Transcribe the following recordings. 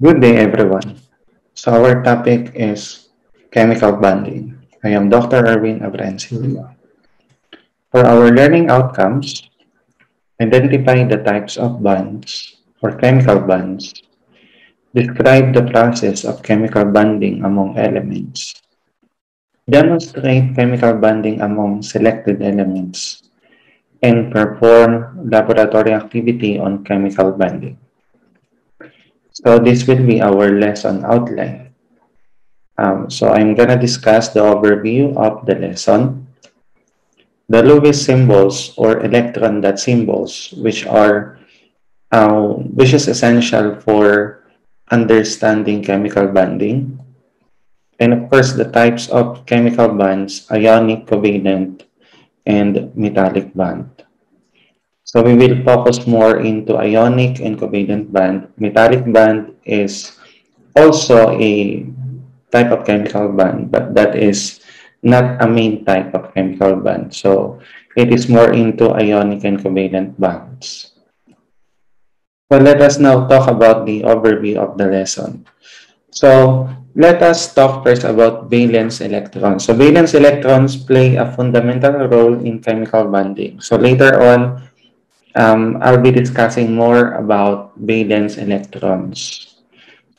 Good day, everyone. So our topic is chemical bonding. I am Dr. Erwin Abrencilio. For our learning outcomes, identify the types of bonds or chemical bonds. Describe the process of chemical bonding among elements. Demonstrate chemical bonding among selected elements and perform laboratory activity on chemical bonding. So this will be our lesson outline. So I'm going to discuss the overview of the lesson, the Lewis symbols or electron dot symbols, which is essential for understanding chemical bonding, and of course the types of chemical bonds: ionic, covalent, and metallic bond. So we will focus more into ionic and covalent bond. Metallic bond is also a type of chemical bond, but that is not a main type of chemical bond. So it is more into ionic and covalent bonds. So let us now talk about the overview of the lesson. So let us talk first about valence electrons. So valence electrons play a fundamental role in chemical bonding. So later on, I'll be discussing more about valence electrons.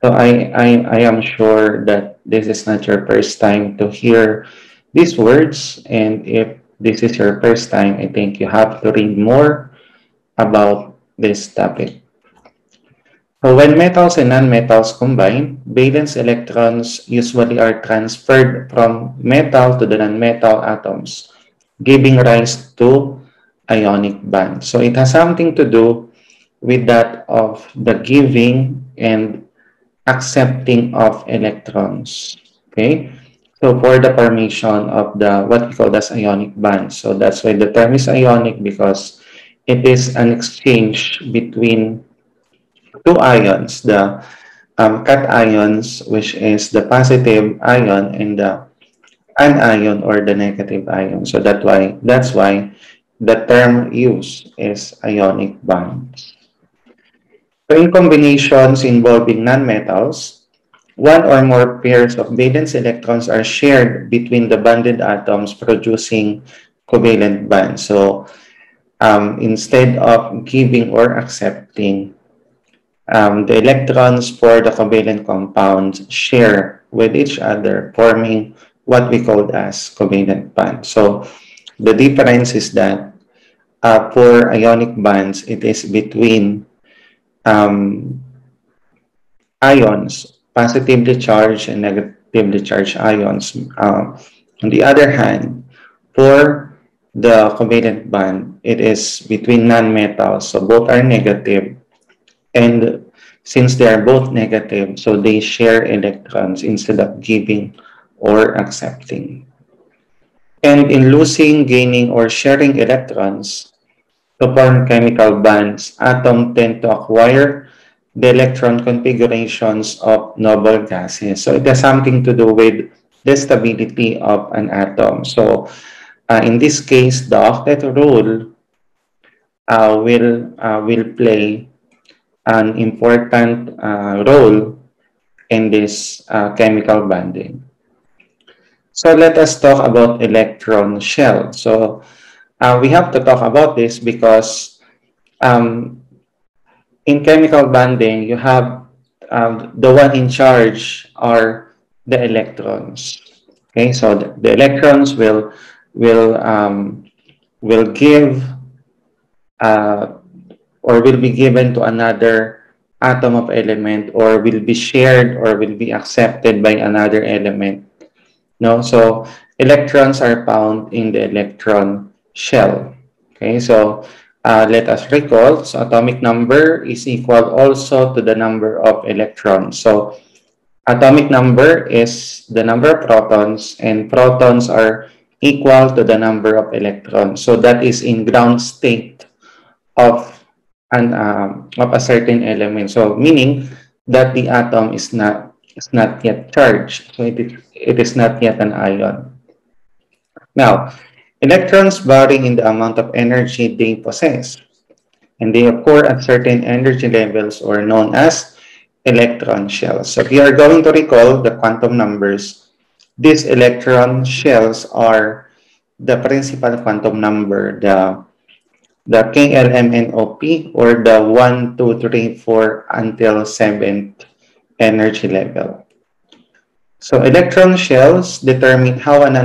So I am sure that this is not your first time to hear these words. And if this is your first time, I think you have to read more about this topic. So when metals and nonmetals combine, valence electrons usually are transferred from metal to the nonmetal atoms, giving rise to ionic bonds. So it has something to do with that of the giving and accepting of electrons. Okay, so for the formation of the what we call as ionic bonds. So that's why the term is ionic, because it is an exchange between two ions, the cations, which is the positive ion, and the anion or the negative ion. So that's why the term used is ionic bonds. So in combinations involving nonmetals, one or more pairs of valence electrons are shared between the bonded atoms, producing covalent bonds. So instead of giving or accepting, the electrons for the covalent compounds share with each other, forming what we call as covalent bonds. So the difference is that for ionic bonds, it is between um, ions, positively charged and negatively charged ions. On the other hand, for the covalent bond, it is between nonmetals, so both are negative, and since they are both negative, so they share electrons instead of giving or accepting. And in losing, gaining, or sharing electrons to form chemical bonds, atoms tend to acquire the electron configurations of noble gases. So it has something to do with the stability of an atom. So in this case, the octet rule will play an important role in this chemical bonding. So let us talk about electron shell. So we have to talk about this because um, in chemical bonding, you have the one in charge are the electrons. Okay, so the electrons will um, will give uh, or will be given to another atom of element, or will be shared or will be accepted by another element. No, so electrons are found in the electron shell. Okay, so let us recall, so atomic number is equal also to the number of electrons. So atomic number is the number of protons, and protons are equal to the number of electrons. So that is in ground state of of a certain element. So meaning that the atom is not yet charged. So it is not yet an ion. Now, electrons vary in the amount of energy they possess, and they occur at certain energy levels, or known as electron shells. So if you are going to recall the quantum numbers, these electron shells are the principal quantum number, the KLMNOP, or the 1, 2, 3, 4 until 7th energy level. So electron shells determine how an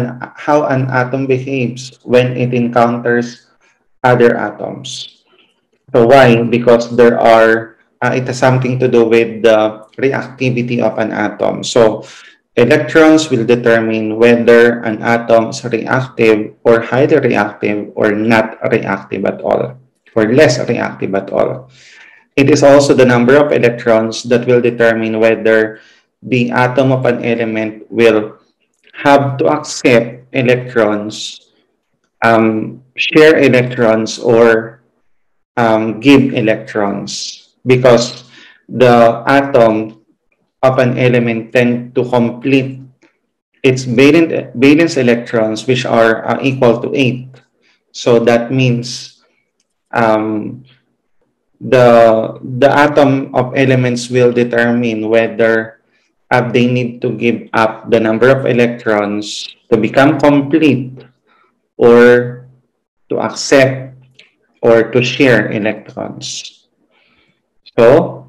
atom behaves when it encounters other atoms. So why? Because it has something to do with the reactivity of an atom. So electrons will determine whether an atom is reactive or highly reactive or not reactive at all, or less reactive at all. It is also the number of electrons that will determine whether the atom of an element will have to accept electrons, share electrons, or give electrons, because the atom of an element tend to complete its valence electrons, which are equal to 8. So that means um, the atom of elements will determine whether they need to give up the number of electrons to become complete, or to accept or to share electrons. So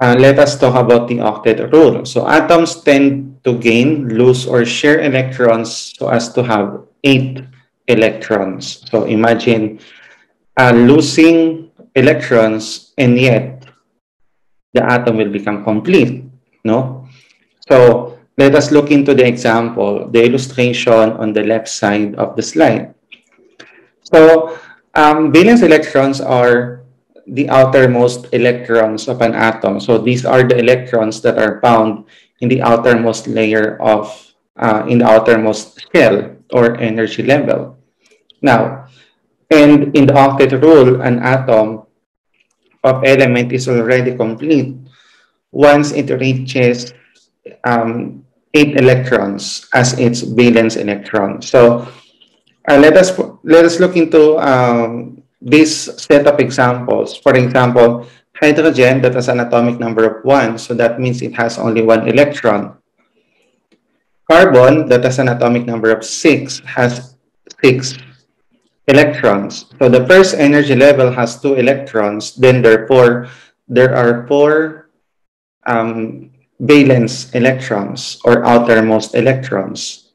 let us talk about the octet rule. So atoms tend to gain, lose, or share electrons so as to have 8 electrons. So imagine losing electrons, and yet the atom will become complete, no? So let us look into the example, the illustration on the left side of the slide. So valence electrons are the outermost electrons of an atom. So these are the electrons that are found in the outermost layer in the outermost shell or energy level. Now, and in the octet rule, an atom of element is already complete once it reaches 8 electrons as its valence electron. So let us look into this set of examples. For example, hydrogen that has an atomic number of 1, so that means it has only 1 electron. Carbon that has an atomic number of 6 has 6 electrons. So the first energy level has 2 electrons, then therefore there are 4 valence electrons or outermost electrons.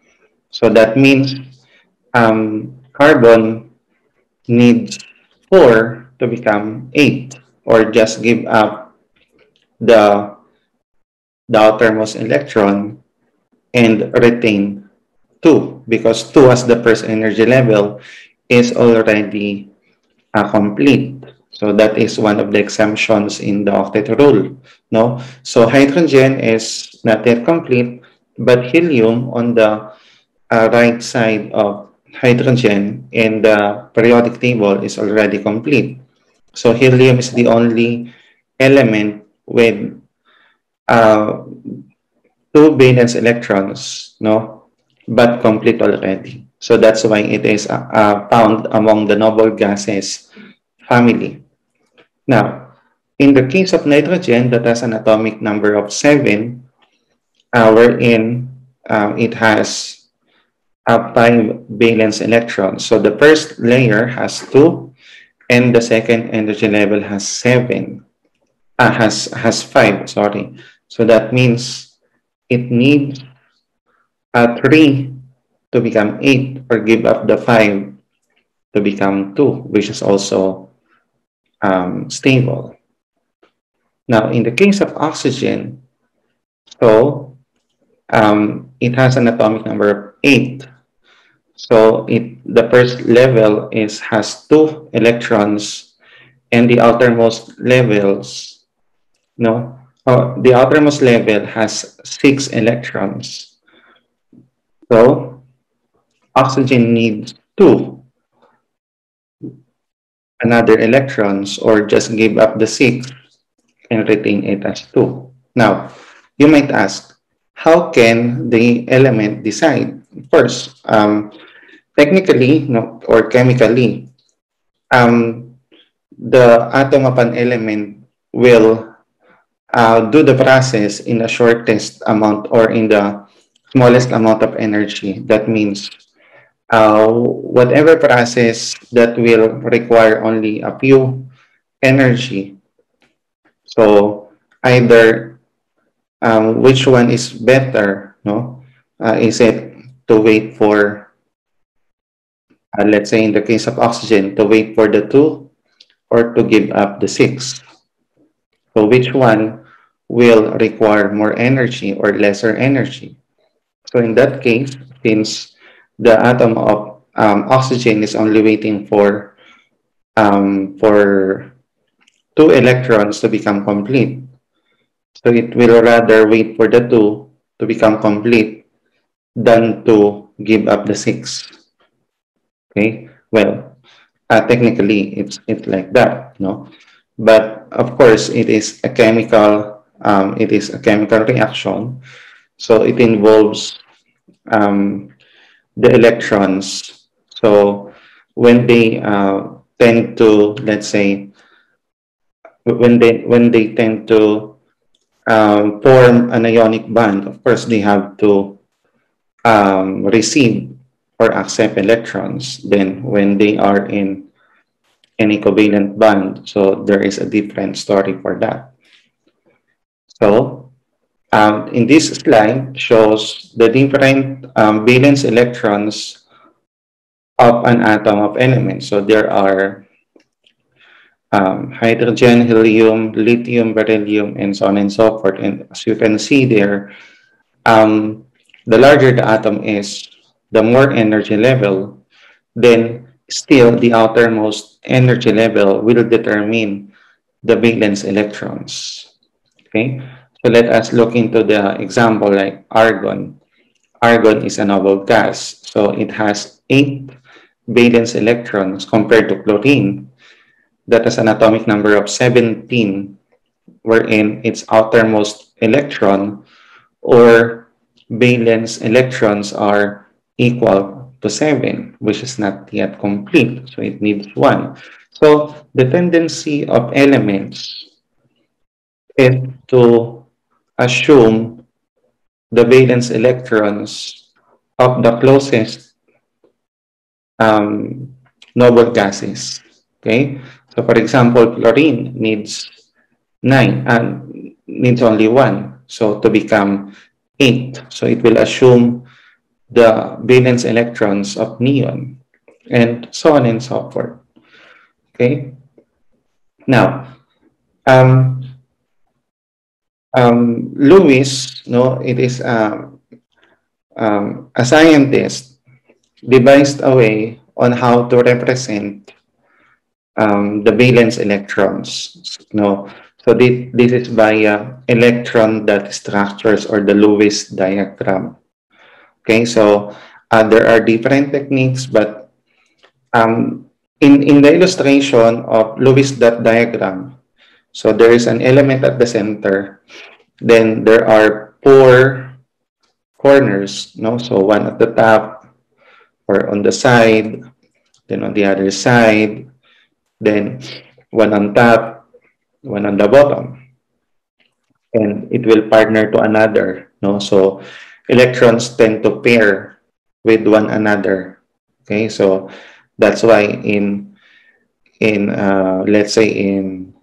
So that means carbon needs 4 to become 8, or just give up the, the outermost electron and retain 2, because 2 as the first energy level is already complete. So that is one of the exemptions in the octet rule. No? So hydrogen is not yet complete, but helium on the right side of hydrogen in the periodic table is already complete. So helium is the only element with uh, 2 valence electrons, no, but complete already. So that's why it is found among the noble gases family. Now, in the case of nitrogen that has an atomic number of 7, wherein it has 5 valence electrons. So the first layer has 2, and the second energy level has 7. Has 5, sorry. So that means it needs 3 to become 8, or give up the 5 to become 2, which is also stable. Now, in the case of oxygen, so it has an atomic number of 8. So the first level has 2 electrons, and the outermost levels, no, the outermost level has 6 electrons. So oxygen needs 2 another electrons, or just give up the 6 and retain it as 2. Now, you might ask, how can the element decide? First, technically, no, or chemically, the atom of an element will do the process in the shortest amount or in the smallest amount of energy. That means whatever process that will require only a few energy. So either which one is better, no? Is it to wait for, let's say in the case of oxygen, to wait for the 2 or to give up the 6? So which one will require more energy or lesser energy? So in that case, since the atom of oxygen is only waiting for 2 electrons to become complete, so it will rather wait for the 2 to become complete than to give up the 6. Okay, well, technically it's like that, no? But of course, it is a chemical reaction, so it involves um, the electrons. So when they tend to, let's say, when they tend to form an ionic bond, of course, they have to receive or accept electrons. Then when they are in any covalent bond, so there is a different story for that. So in this slide shows the different valence electrons of an atom of element. So there are hydrogen, helium, lithium, beryllium, and so on and so forth. And as you can see there, the larger the atom is, the more energy level, then still the outermost energy level will determine the valence electrons. Okay, so let us look into the example like argon. Argon is a noble gas, so it has 8 valence electrons compared to chlorine that has an atomic number of 17, wherein its outermost electron or valence electrons are equal to 7, which is not yet complete, so it needs 1. So the tendency of elements is to assume the valence electrons of the closest um, noble gases. Okay, so for example, chlorine needs 9 and needs only 1, so to become 8. So it will assume the valence electrons of neon, and so on and so forth. Okay, now um, Lewis, no, it is a scientist devised a way on how to represent the valence electrons. No, so this is via electron dot structures or the Lewis diagram. Okay, so there are different techniques, but in the illustration of Lewis dot diagram, so there is an element at the center. Then there are 4 corners, no? So one at the top or on the side, then on the other side, then one on top, one on the bottom, and it will partner to another, no? So electrons tend to pair with one another. Okay, so that's why in let's say in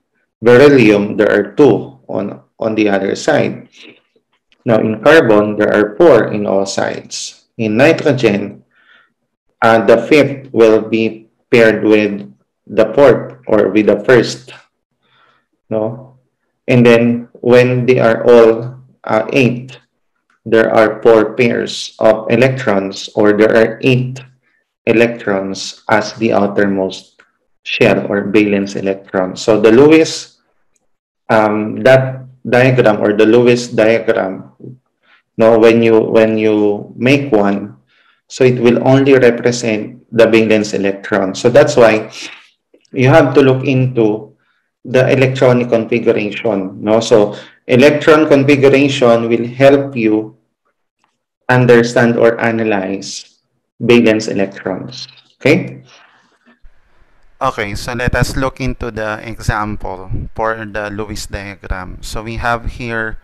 beryllium there are 2 on the other side. Now in carbon there are 4 in all sides. In nitrogen, the 5th will be paired with the 4th or with the 1st, no? And then when they are all 8, there are 4 pairs of electrons, or there are 8 electrons as the outermost shell or valence electron. So the Lewis that diagram or the Lewis diagram, no, when you make one, so it will only represent the valence electron. So that's why you have to look into the electronic configuration, no? So electron configuration will help you understand or analyze valence electrons. Okay? Okay, so let us look into the example for the Lewis diagram. So we have here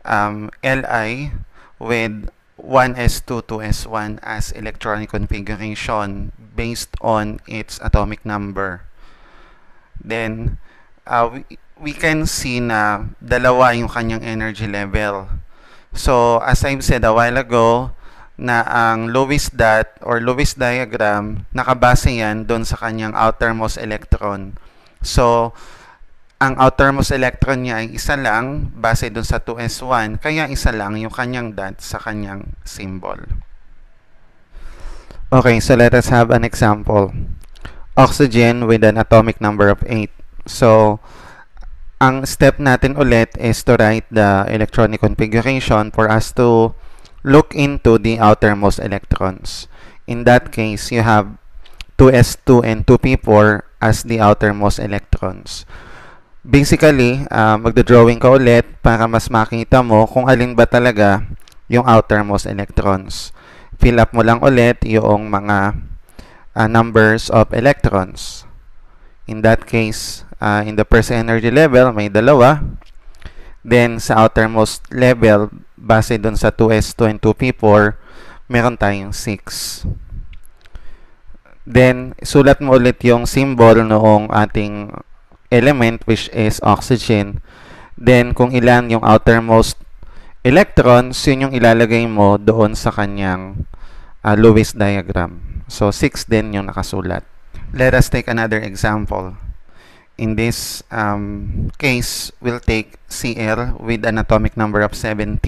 Li with 1s2 to s1 as electronic configuration based on its atomic number. Then, we can see na dalawa yung kanyang energy level. So, as I've said a while ago, na ang Lewis dot or Lewis diagram, nakabase yan doon sa kanyang outermost electron. So, ang outermost electron niya ay isa lang, base doon sa 2s1, kaya isa lang yung kanyang dot sa kanyang symbol. Okay, so let us have an example. Oxygen with an atomic number of 8. So, ang step natin ulit is to write the electronic configuration for us to look into the outermost electrons. In that case, you have 2s2 and 2p4 as the outermost electrons. Basically, magdodrawing ka ulit para mas makita mo kung alin ba talaga yung outermost electrons. Fill up mo lang ulit yung mga numbers of electrons. In that case, in the first energy level, may dalawa. Then, sa outermost level, base dun sa 2s2 and 2p4, meron tayong 6. Then, sulat mo ulit yung symbol noong ating element, which is oxygen. Then, kung ilan yung outermost electrons, yun yung ilalagay mo doon sa kanyang Lewis diagram. So, 6 din yung nakasulat. Let us take another example. In this case, we'll take Cl with an atomic number of 17.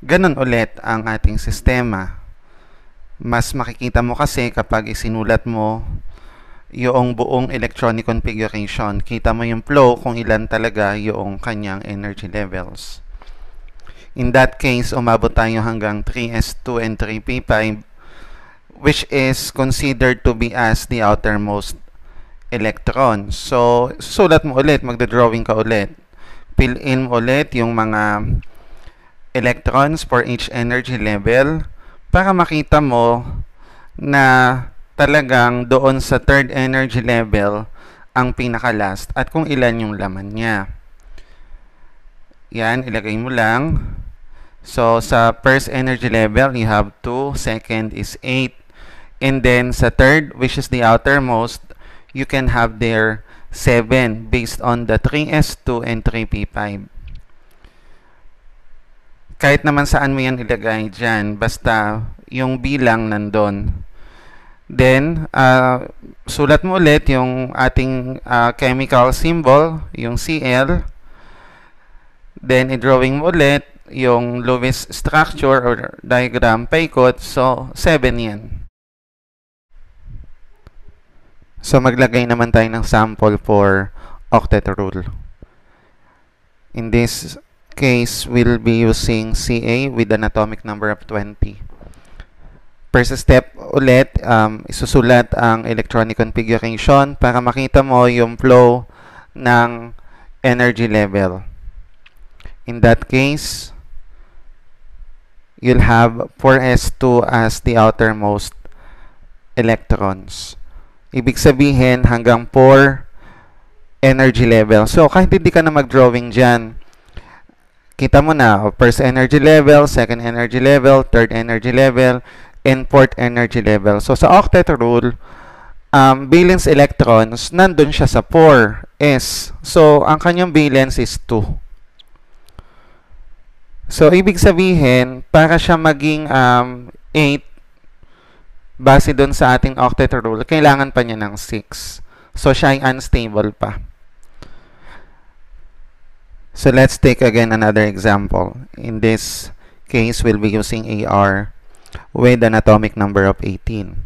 Ganon ulit ang ating sistema. Mas makikita mo kasi kapag isinulat mo yung buong electronic configuration, kita mo yung flow kung ilan talaga yung kanyang energy levels. In that case, umabot tayo hanggang 3s2 and 3p5, which is considered to be as the outermost electrons. So, sulat mo ulit, magdodrawing ka ulit. Fill in mo ulit yung mga electrons for each energy level para makita mo na talagang doon sa third energy level ang pinaka-last at kung ilan yung laman niya. Yan, ilagay mo lang. So, sa first energy level, you have 2. Second is 8. And then, sa third, which is the outermost, you can have there 7 based on the 3s2 and 3p5. Kahit naman saan mo yan ilagay dyan, basta yung bilang nandun. Then, sulat mo ulit yung ating chemical symbol, yung Cl. Then, i-drawing mo ulit yung Lewis structure or diagram paikot. So, 7 yan. So, maglagay naman tayo ng sample for octet rule. In this case, we'll be using Ca with an atomic number of 20. First step ulit, isusulat ang electronic configuration para makita mo yung flow ng energy level. In that case, you'll have 4s2 as the outermost electrons. Ibig sabihin, hanggang 4 energy level. So, kahit hindi ka na mag-drawing dyan, kita mo na, first energy level, second energy level, third energy level, and fourth energy level. So, sa octet rule, valence electrons, nandun siya sa 4s. So, ang kanyang valence is 2. So, ibig sabihin, para siya maging 8, base dun sa ating octet rule, kailangan pa niya ng 6. So, siya ay unstable pa. So, let's take again another example. In this case, we'll be using Ar with an atomic number of 18.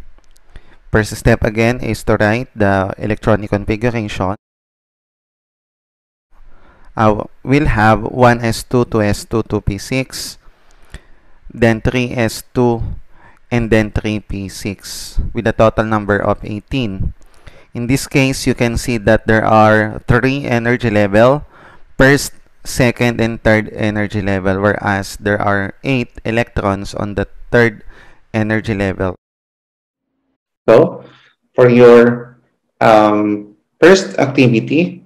First step again is to write the electronic configuration. We'll have 1s2, 2s2, 2p6, then 3s2, and then 3p6 with a total number of 18. In this case, you can see that there are 3 energy level, first, second, and third energy level, whereas there are 8 electrons on the third energy level. So, for your First activity,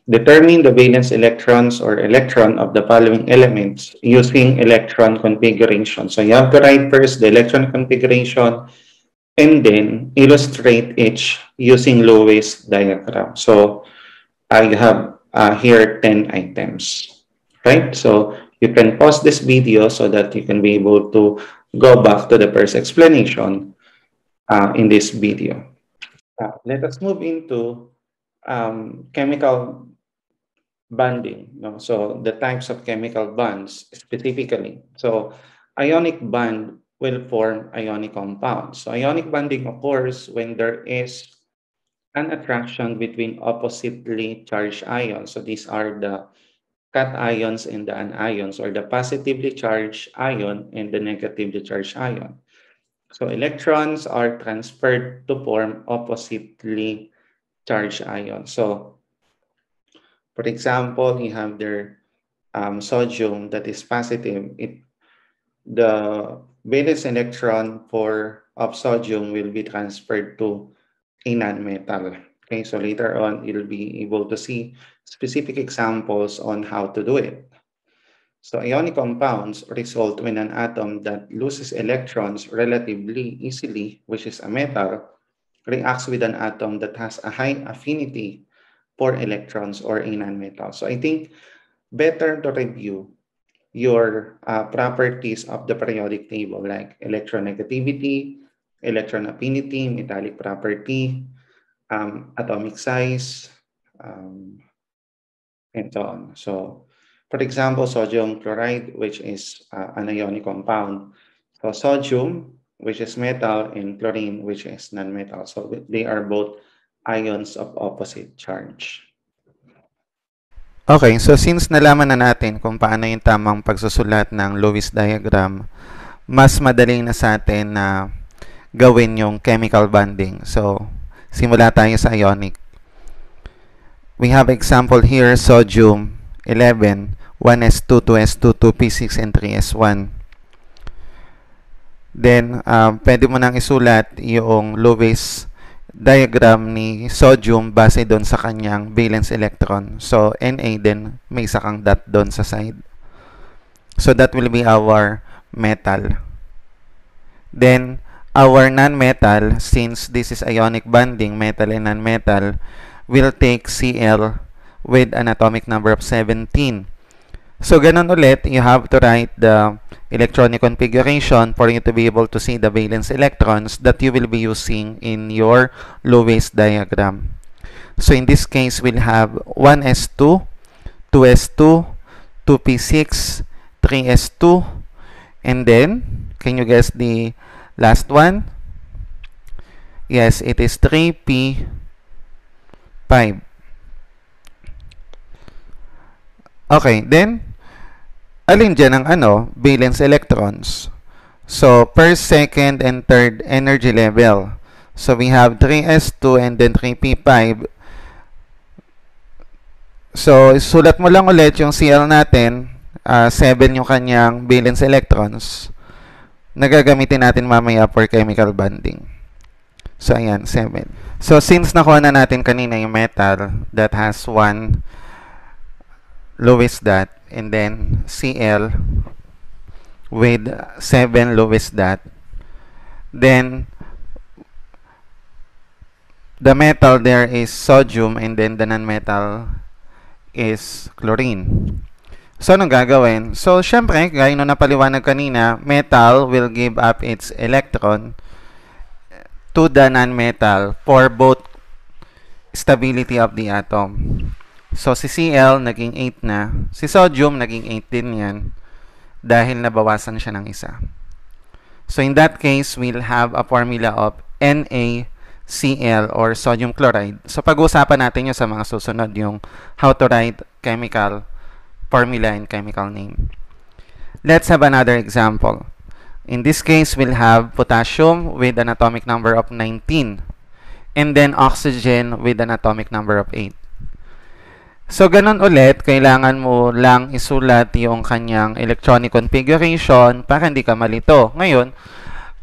determine the valence electrons or electron of the following elements using electron configuration. So you have to write first the electron configuration and then illustrate each using Lewis diagram. So I have here 10 items, right? So you can pause this video so that you can be able to go back to the first explanation in this video. Let us move into chemical bonding. No? So the types of chemical bonds specifically. So ionic bond will form ionic compounds. So ionic bonding occurs when there is an attraction between oppositely charged ions. So these are the cations and the anions, or the positively charged ion and the negatively charged ion. So electrons are transferred to form oppositely charged ions. So for example, you have their sodium that is positive. The valence electron of sodium will be transferred to a nonmetal. Okay, so later on, you'll be able to see specific examples on how to do it. So ionic compounds result when an atom that loses electrons relatively easily, which is a metal, reacts with an atom that has a high affinity for electrons or a nonmetal. So I think better to review your properties of the periodic table, like electronegativity, electron affinity, metallic property, atomic size, um, and so on. So, for example, sodium chloride, which is an ionic compound. So sodium, which is metal, and chlorine, which is non-metal. So they are both ions of opposite charge. Okay, so since nalaman na natin kung paano yung tamang pagsusulat ng Lewis diagram, mas madali na sa atin na gawin yung chemical bonding. So, simula tayo sa ionic. We have example here, sodium 11, 1s2, 2s2, 2p6, and 3s1. Then, pwede mo nang isulat yung Lewis diagram ni sodium base doon sa kanyang valence electron. So, Na din, may isa kang dot doon sa side. So, that will be our metal. Then, our non-metal, since this is ionic bonding, metal and non-metal, will take Cl with an atomic number of 17. So, ganun ulit, you have to write the electronic configuration for you to be able to see the valence electrons that you will be using in your Lewis diagram. So, in this case, we'll have 1s2, 2s2, 2p6, 3s2, and then, can you guess the last one? Yes, it is 3p5. Okay, then, alin dyan ang valence electrons? So, first, second, and third energy level. So, we have 3s2 and then 3p5. So, sulat mo lang ulit yung Cl natin. 7 yung kanyang valence electrons na gagamitin natin mamaya for chemical bonding. So, ayan, 7. So, since nakuha na natin kanina yung metal that has 1 Lewis dot and then Cl with 7 Lewis dot, then the metal there is sodium and then the non-metal is chlorine. So, anong gagawin? So, syempre, gaya nung napaliwanag kanina, metal will give up its electron to the non-metal for both stability of the atom. So, si Cl naging 8 na. Si sodium naging 8 din yan dahil nabawasan siya ng isa. So, in that case, we'll have a formula of NaCl or sodium chloride. So, pag-uusapan natin yun sa mga susunod, yung how to write chemical formula and chemical name. Let's have another example. In this case, we'll have potassium with an atomic number of 19 and then oxygen with an atomic number of 8. So, ganun ulit, kailangan mo lang isulat yung kanyang electronic configuration para hindi ka malito. Ngayon,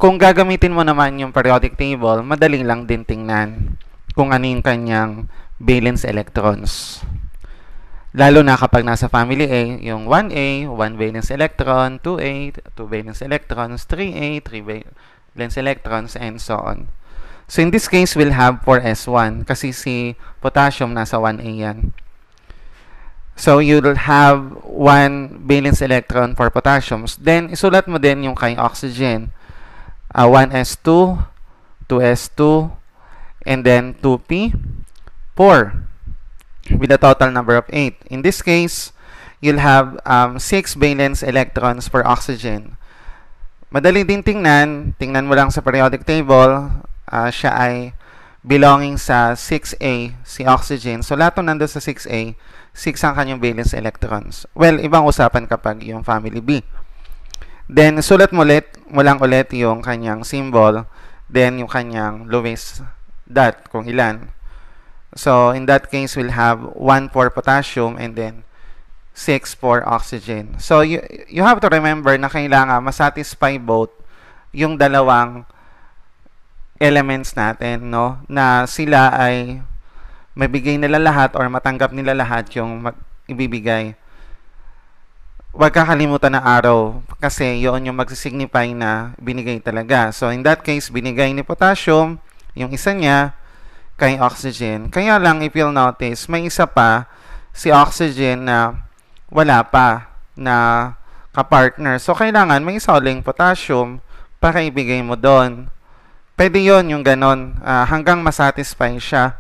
kung gagamitin mo naman yung periodic table, madali lang din tingnan. kung ano yung kanyang valence electrons. Lalo na kapag nasa family A, yung 1A, 1 valence electron, 2A, 2 valence electrons, 3A, 3 valence electrons, and so on. So in this case, we'll have for S1 kasi si potassium nasa 1A yan. So you'll have 1 valence electron for potassium. Then isulat mo din yung kay oxygen. 1s2, 2s2, and then 2p, 4 with a total number of 8. In this case, you'll have 6 valence electrons for oxygen. Madali din tingnan. Tingnan mo lang sa periodic table. Siya ay belonging sa 6A, si oxygen. So, lahat ng nandun sa 6A, 6 ang kanyang valence electrons. Well, ibang usapan kapag yung family B. Then, sulat mo lang ulit yung kanyang symbol. Then, yung kanyang lowest dot, kung ilan. So, in that case, we'll have 1 for potassium and then 6 for oxygen. So, you have to remember na kailangan masatisfy both yung dalawang elements natin, no? Na sila ay mabigay nila lahat or matanggap nila lahat yung ibibigay. Huwag kakalimutan na arrow kasi yun yung magsisignify na binigay talaga. So, in that case, binigay ni potassium yung isa niya kay oxygen. Kaya lang, if you'll notice, may isa pa, si oxygen na wala pa na kapartner. So, kailangan may isa uling potassium para ibigay mo doon. Pwede yon yung ganon, hanggang masatisfy siya.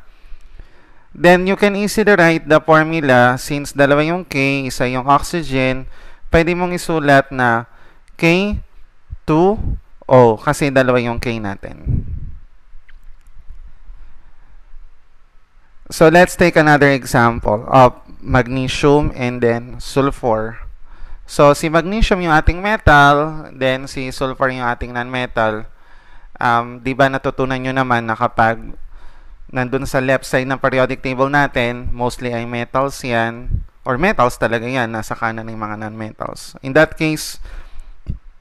Then, you can easily write the formula since dalawa yung K, isa yung oxygen. Pwede mong isulat na K2O kasi dalawa yung K natin. So, let's take another example of magnesium and then sulfur. So, si magnesium yung ating metal, then si sulfur yung ating non-metal. Di ba natutunan nyo naman na kapag nandun sa left side ng periodic table natin, mostly ay metals yan, or metals talaga yan, nasa kanan ng mga non-metals. In that case,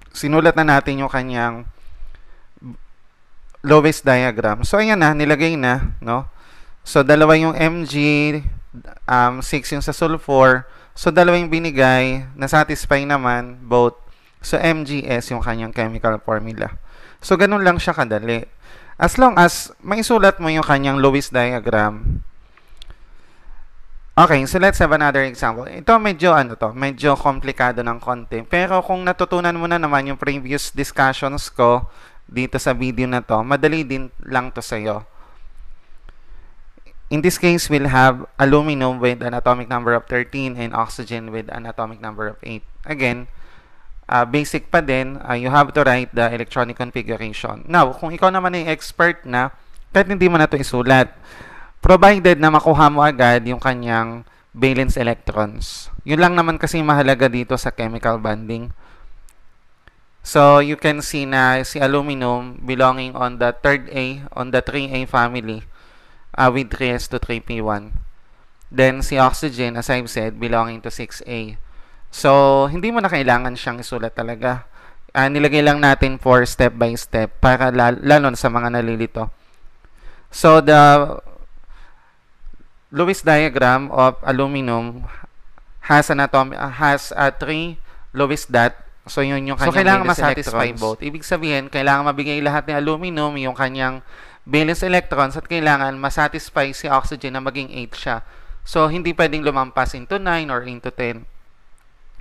sinulat na natin yung kanyang lowest diagram. So, ayan na, nilagay na, no? So, dalawa yung Mg, 6 yung sa sulfur. So, dalawa yung binigay, na-satisfy naman, both. So, MgS yung kanyang chemical formula. So, ganun lang siya kadali. As long as maisulat mo yung kanyang lowest diagram. Okay, so let's have another example. Ito medyo komplikado ng konti. Pero kung natutunan mo na naman yung previous discussions ko dito sa video na to, madali din lang to sa'yo. In this case, we'll have aluminum with an atomic number of 13 and oxygen with an atomic number of 8. Again, basic pa din, you have to write the electronic configuration. Now, kung ikaw naman ay expert na, kahit hindi mo na ito isulat, provided na makuha mo agad yung kanyang valence electrons. Yun lang naman kasi mahalaga dito sa chemical bonding. So, you can see na si aluminum belonging on the 3A family with 3s to 3p1. Then, si oxygen, as I've said, belonging to 6A. So, hindi mo na kailangan siyang isulat talaga. Nilagay lang natin for step by step para lalo sa mga nalilito. So, the lowest diagram of aluminum has a 3 lowest dot. So, yun yung kanyang kailangan masatisfy both. Ibig sabihin, kailangan mabigay lahat ni aluminum yung kanyang valence electrons at kailangan masatisfy si oxygen na maging 8 siya. So, hindi pwedeng lumampas into 9 or into 10.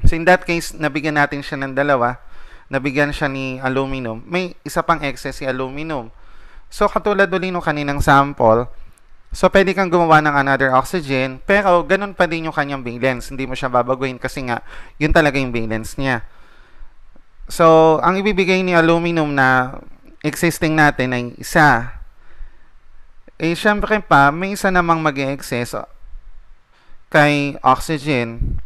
So, in that case, nabigyan natin siya ng dalawa. Nabigyan siya ni aluminum. May isa pang excess si aluminum. So, katulad ulit ng kaninang sample, so, pwede kang gumawa ng another oxygen, pero ganun pa din yung kanyang valence. Hindi mo siya babaguhin kasi nga, yun talaga yung valence niya. So, ang ibibigay ni aluminum na existing natin ay isa. Eh, syempre pa, may isa namang mag-excess kay oxygen.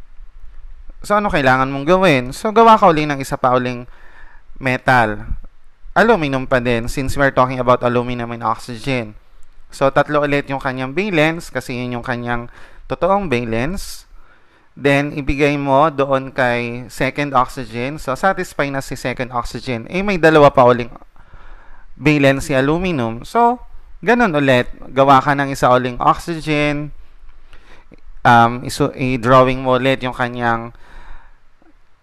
So, ano kailangan mong gawin? So, gawa ka ulit ng isa pa uling metal. Aluminum pa din, since we're talking about aluminum and oxygen. So, tatlo ulit yung kanyang valence, kasi yun yung kanyang totoong valence. Then, ibigay mo doon kay second oxygen. So, satisfy na si second oxygen. Eh, may dalawa pa uling valence si aluminum. So, Ganon ulit, gawa ka ng isa uling oxygen, i-drawing mo ulit yung kanyang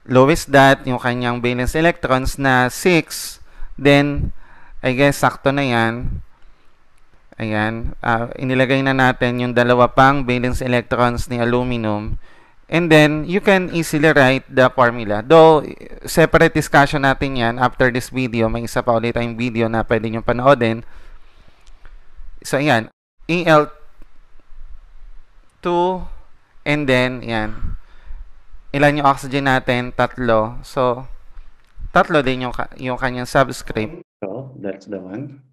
lowest dot, yung kanyang valence electrons na 6. Then, I guess, sakto na yan. Ayan, inilagay na natin yung dalawa pang valence electrons ni aluminum. And then, you can easily write the formula. Though, separate discussion natin yan after this video. May isa pa ulit tayong video na pwede nyo panoodin. So, ayan. Al2, and then, ayan. Ilan yung oxygen natin? Tatlo. So, tatlo din yung kanyang subscript. So, that's the one.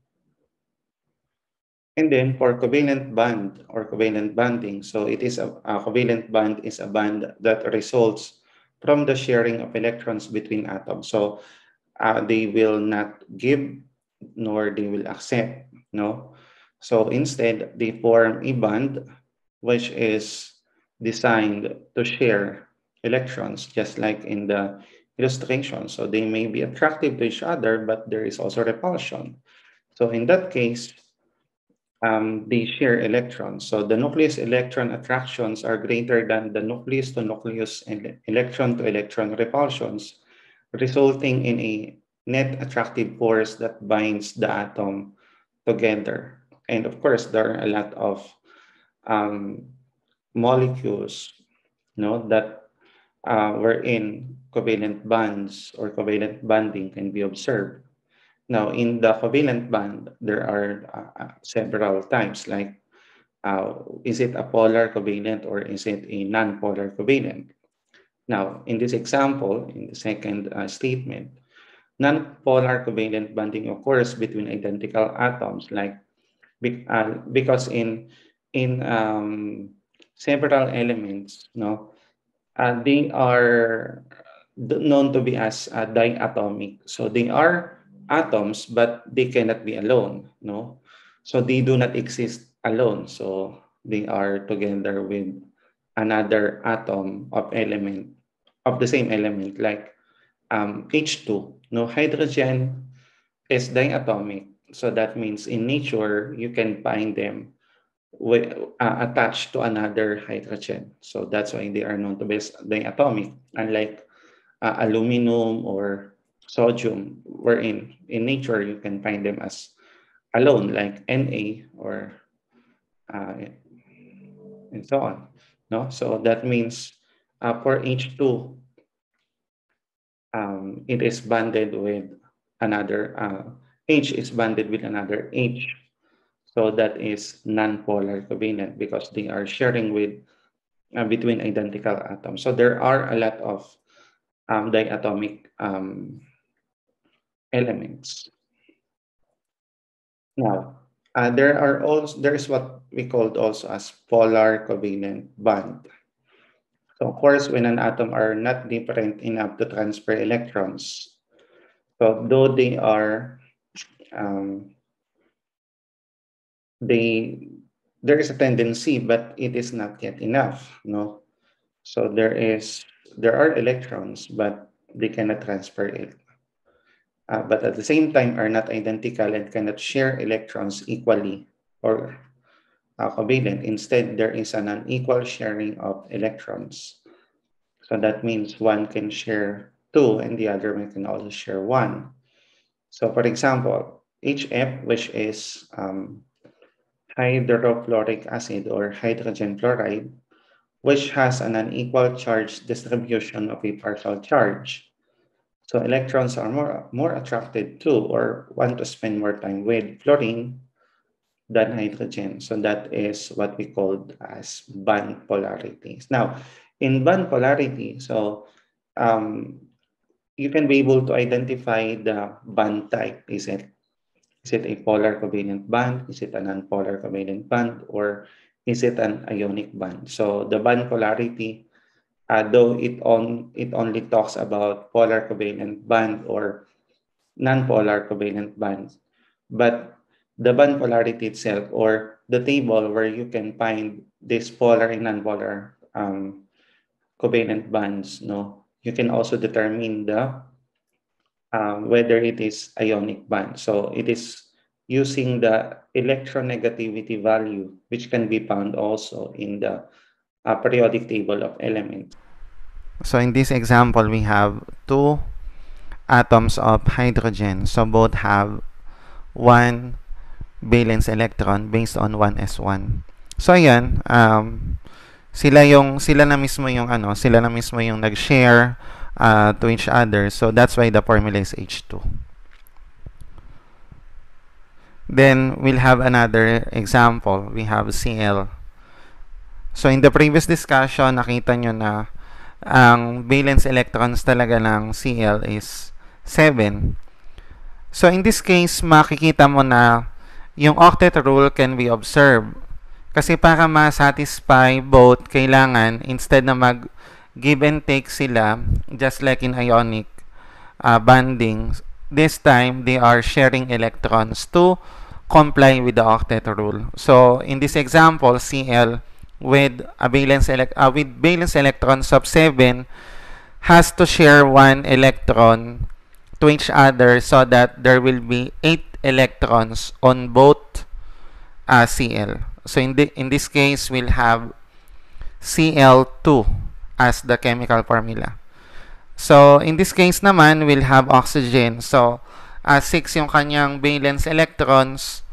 And then for covalent bond or covalent bonding, so it is a covalent bond is a bond that results from the sharing of electrons between atoms. So they will not give nor they will accept, no? So instead, they form a bond which is designed to share electrons, just like in the illustration. So they may be attractive to each other, but there is also repulsion. So in that case, they share electrons. So the nucleus electron attractions are greater than the nucleus to nucleus and electron to electron repulsions, resulting in a net attractive force that binds the atom together. And of course, there are a lot of um, molecules, that wherein covalent bonds or covalent bonding can be observed. Now, in the covalent bond, there are several types, like is it a polar covalent or is it a non-polar covalent? Now, in this example, in the second statement, non-polar covalent bonding occurs between identical atoms, like because in several elements, they are known to be as diatomic. So they are atoms, but they cannot be alone. No, so they do not exist alone. So they are together with another atom of the same element, like H2. No, hydrogen is diatomic. So that means in nature you can find them attached to another hydrogen. So that's why they are known to be diatomic, unlike aluminum or sodium, wherein in nature you can find them as alone, like Na or and so on. No, so that means for H2, it is bonded with another H is bonded with another H. So that is non-polar covalent because they are sharing with between identical atoms. So there are a lot of diatomic elements. Now, there is what we called also as polar covalent bond. So of course, when an atom are not different enough to transfer electrons, so though they are um, they there is a tendency, but it is not yet enough. No, so there are electrons, but they cannot transfer it. But at the same time are not identical and cannot share electrons equally or covalent. Instead, there is an unequal sharing of electrons. So that means one can share two and the other one can also share one. So for example, HF, which is hydrofluoric acid or hydrogen fluoride, which has an unequal charge distribution of a partial charge. So electrons are more attracted to or want to spend more time with fluorine than hydrogen. So that is what we call as bond polarities. Now, in bond polarity, so you can be able to identify the bond type. Is it a polar covalent bond? Is it a non-polar covalent bond? Or is it an ionic bond? So the bond polarity, though it only talks about polar covalent bond or non-polar covalent bonds, but the bond polarity itself or the table where you can find this polar and non-polar covalent bonds, you can also determine the whether it is ionic bond. So it is using the electronegativity value, which can be found also in the periodic table of elements. So in this example, we have two atoms of hydrogen. So both have one valence electron based on 1s1. So ayan, sila na mismo yung nag-share to each other. So that's why the formula is H2. Then we'll have another example. We have Cl. So in the previous discussion, nakita nyo na ang valence electrons talaga ng Cl is 7. So in this case, makikita mo na yung octet rule can be observed. Kasi para ma-satisfy both, kailangan instead na mag-give and take sila, just like in ionic bonding, this time they are sharing electrons to comply with the octet rule. So in this example, Cl with valence electrons of 7 has to share one electron to each other so that there will be 8 electrons on both Cl. So in this case, we'll have Cl2 as the chemical formula. So in this case naman, we'll have oxygen. So 6 yung kanyang valence electrons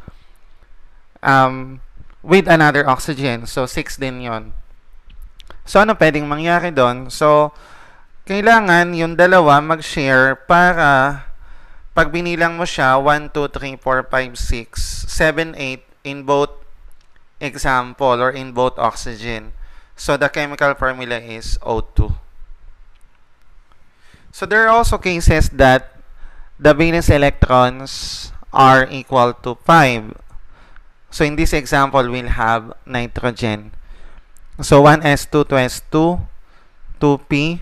with another oxygen. So 6 din yon. So ano pwedeng mangyari doon? So kailangan yung dalawa mag-share para pag binilang mo siya 1, 2, 3, 4, 5, 6, 7, 8 in both example or in both oxygen. So the chemical formula is O2. So there are also cases that the valence electrons are equal to 5. So in this example, we'll have nitrogen. So 1s2, 2s2, 2p,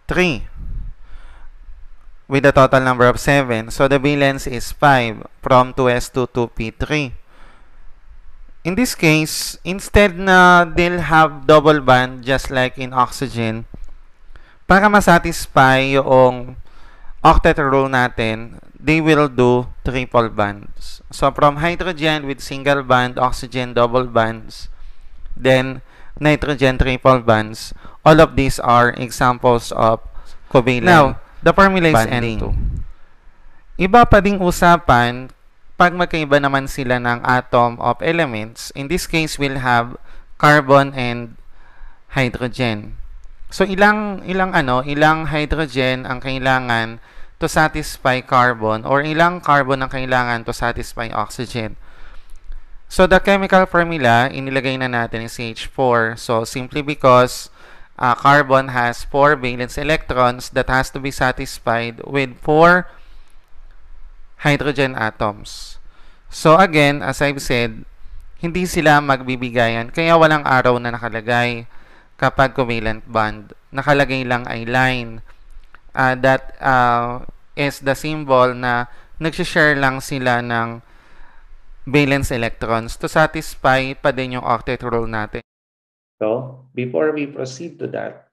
3 with a total number of 7. So the valence is 5 from 2s2 to p3. In this case, instead na they'll have double bond just like in oxygen, para masatisfy yung octet rule natin, they will do triple bonds. So from hydrogen with single bond, oxygen double bonds, then nitrogen triple bonds. All of these are examples of covalent Now, the formula is bonding. N2. Iba pa ding usapan pag magkaiba naman sila ng atom of elements. In this case, we'll have carbon and hydrogen. So ilang hydrogen ang kailangan to satisfy carbon or ilang carbon ang kailangan to satisfy oxygen. So the chemical formula inilagay na natin is CH4. So simply because carbon has 4 valence electrons that has to be satisfied with 4 hydrogen atoms. So again, as I've said, hindi sila magbibigayan kaya walang arrow na nakalagay kapag covalent bond. Nakalagay lang ay line. That is the symbol na nagsishare lang sila ng valence electrons to satisfy pa din yung octet rule natin. So before we proceed to that,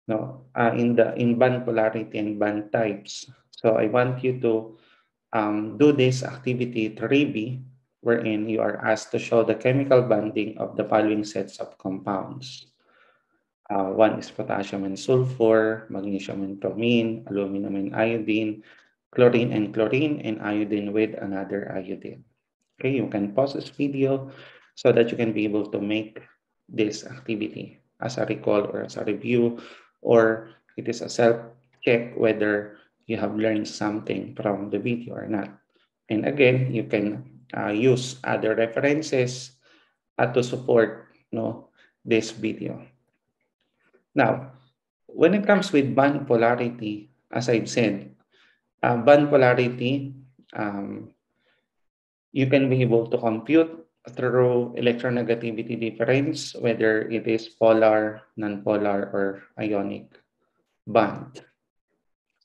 in bond polarity and bond types, so I want you to do this activity 3B, wherein you are asked to show the chemical bonding of the following sets of compounds. One is potassium and sulfur, magnesium and bromine, aluminum and iodine, chlorine and chlorine, and iodine with another iodine. Okay, you can pause this video so that you can be able to make this activity as a recall or as a review, or it is a self-check whether you have learned something from the video or not. And again, you can use other references to support this video. Now, when it comes with bond polarity, as I've said, bond polarity, you can be able to compute through electronegativity difference, whether it is polar, nonpolar, or ionic bond.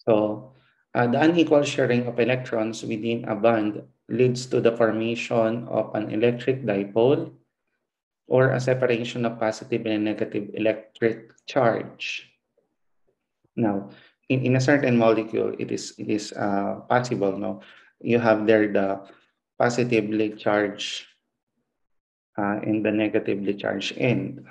So the unequal sharing of electrons within a bond leads to the formation of an electric dipole or a separation of positive and negative electric charge. Now, in a certain molecule, it is possible you have there the positively charged and the negatively charged end.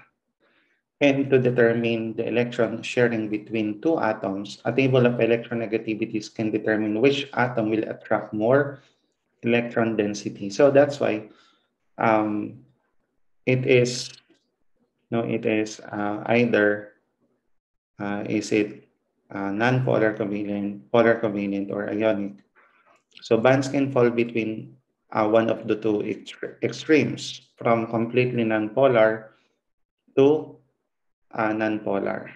And to determine the electron sharing between two atoms, a table of electronegativities can determine which atom will attract more electron density. So that's why um, it is no, it is either is it non-polar covalent, polar covalent, or ionic. So bands can fall between one of the two extremes, from completely non-polar to non-polar.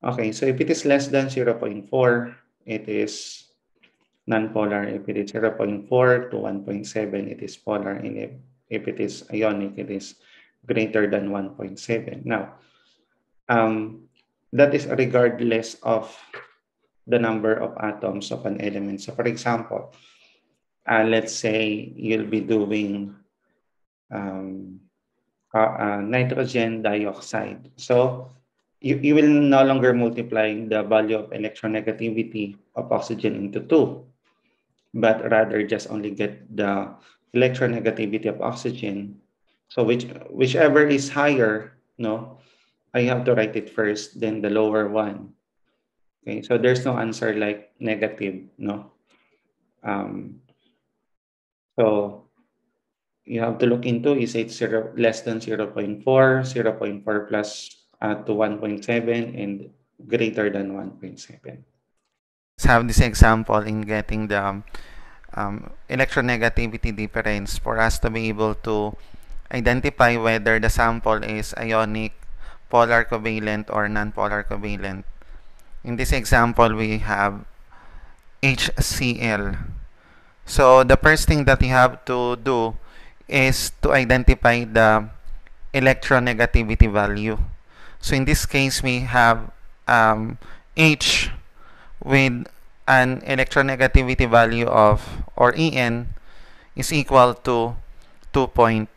Okay, so if it is less than 0.4, it is non-polar. If it is 0.4 to 1.7, it is polar. And if it is ionic, it is greater than 1.7. Now, that is regardless of the number of atoms of an element. So for example, let's say you'll be doing um, nitrogen dioxide. So you will no longer multiply the value of electronegativity of oxygen into 2, but rather just only get the electronegativity of oxygen. So whichever is higher, no, I have to write it first, then the lower one. Okay, so there's no answer like negative, no. Um, so you have to look into, is it less than 0.4, 0.4 plus to 1.7, and greater than 1.7. Let's have this example in getting the electronegativity difference for us to be able to identify whether the sample is ionic, polar covalent, or non-polar covalent. In this example, we have HCl. So the first thing that you have to do is to identify the electronegativity value. So in this case, we have H with an electronegativity value of, or En, is equal to 2.1.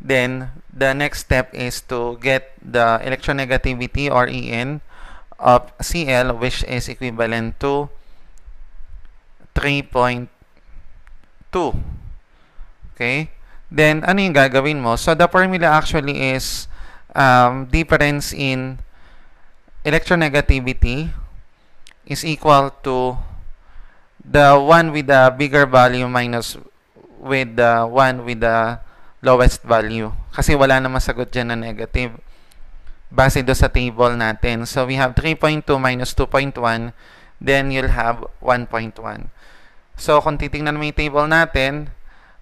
Then the next step is to get the electronegativity, or En, of Cl, which is equivalent to 3.2. Okay? Then, ano yung gagawin mo? So, the formula actually is difference in electronegativity is equal to the one with the bigger value minus with the one with the lowest value. Kasi wala namang sagot dyan na negative base do sa table natin. So, we have 3.2 minus 2.1, then you'll have 1.1. So, kung titingnan mo yung table natin,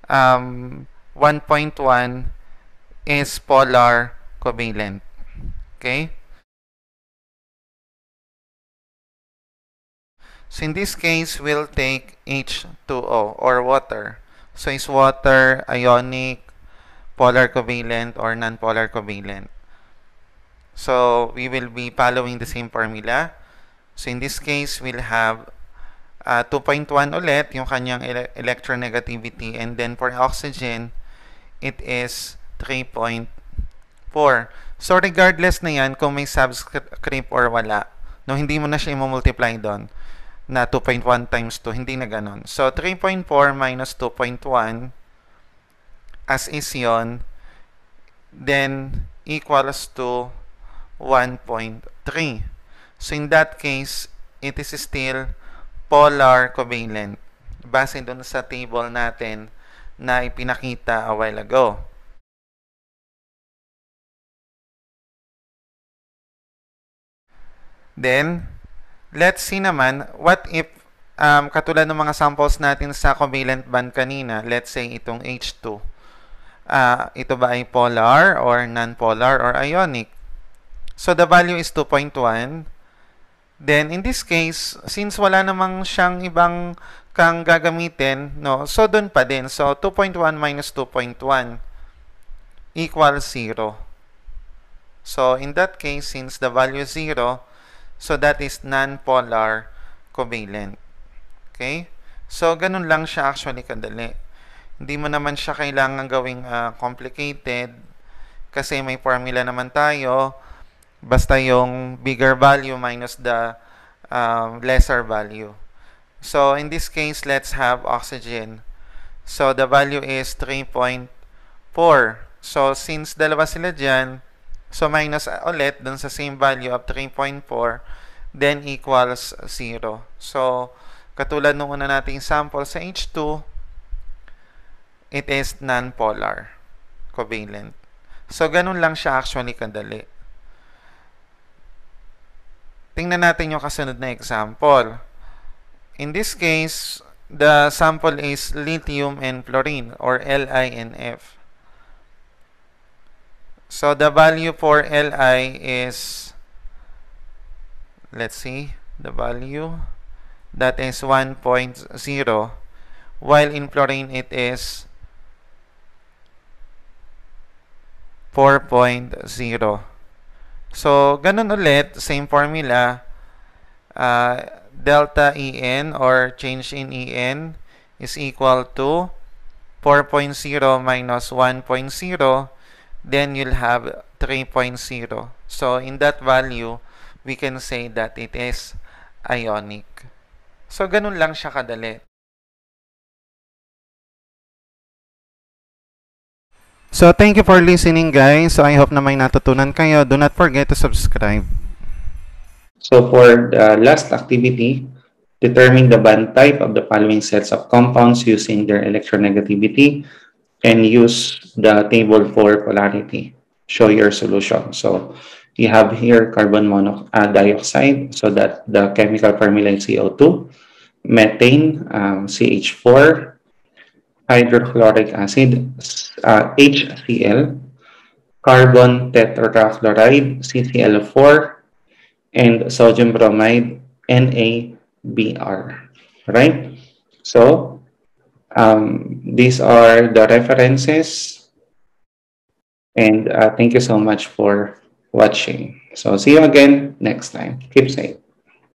1.1 is polar covalent. Okay? So, in this case, we'll take H2O, or water. So, is water ionic, polar covalent, or non-polar covalent? So, we will be following the same formula. So, in this case, we'll have 2.1 ulit, yung kanyang electronegativity. And then, for oxygen, it is 3.4. So, regardless na yan, kung may subscript or wala, no, hindi mo na siya i-multiply doon na 2.1 times 2, hindi na ganun. So, 3.4 minus 2.1, as is yon, then equals to 1.3. So, in that case, it is still polar covalent base dun sa table natin na ipinakita a while ago. Then, let's see naman, what if katulad ng mga samples natin sa covalent bond kanina, let's say itong H2, ito ba ay polar or non-polar or ionic? So, the value is 2.1. Then, in this case, since wala namang siyang ibang kang gagamitin, no, so dun pa din. So, 2.1 minus 2.1 equals 0. So, in that case, since the value is 0, so that is non-polar covalent. Okay? So, ganun lang siya actually kadali. Hindi mo naman siya kailangan gawing complicated kasi may formula naman tayo. Basta yung bigger value minus the lesser value. So, in this case, let's have oxygen. So, the value is 3.4. So, since dalawa sila dyan, so minus ulit dun sa same value of 3.4, then equals 0. So, katulad nung una nating sample sa H2, it is non-polar covalent. So, ganun lang siya actually kadali. Tingnan natin yung kasunod na example. In this case, the sample is lithium and fluorine, or Li and F. So, the value for Li is, let's see, the value, that is 1.0, while in fluorine it is 4.0. So, ganun ulit, same formula. Delta En, or change in En, is equal to 4.0 minus 1.0. Then you'll have 3.0. So, in that value, we can say that it is ionic. So, ganun lang siya kadali. So, thank you for listening, guys. So, I hope na may natutunan kayo. Do not forget to subscribe. So for the last activity, determine the bond type of the following sets of compounds using their electronegativity and use the table for polarity. Show your solution. So you have here carbon dioxide, so that the chemical formula is CO2, methane, CH4, hydrochloric acid, HCl, carbon tetrachloride, CCl4, and sodium bromide, NaBr. Right? So, these are the references, and thank you so much for watching. So, see you again next time. Keep safe.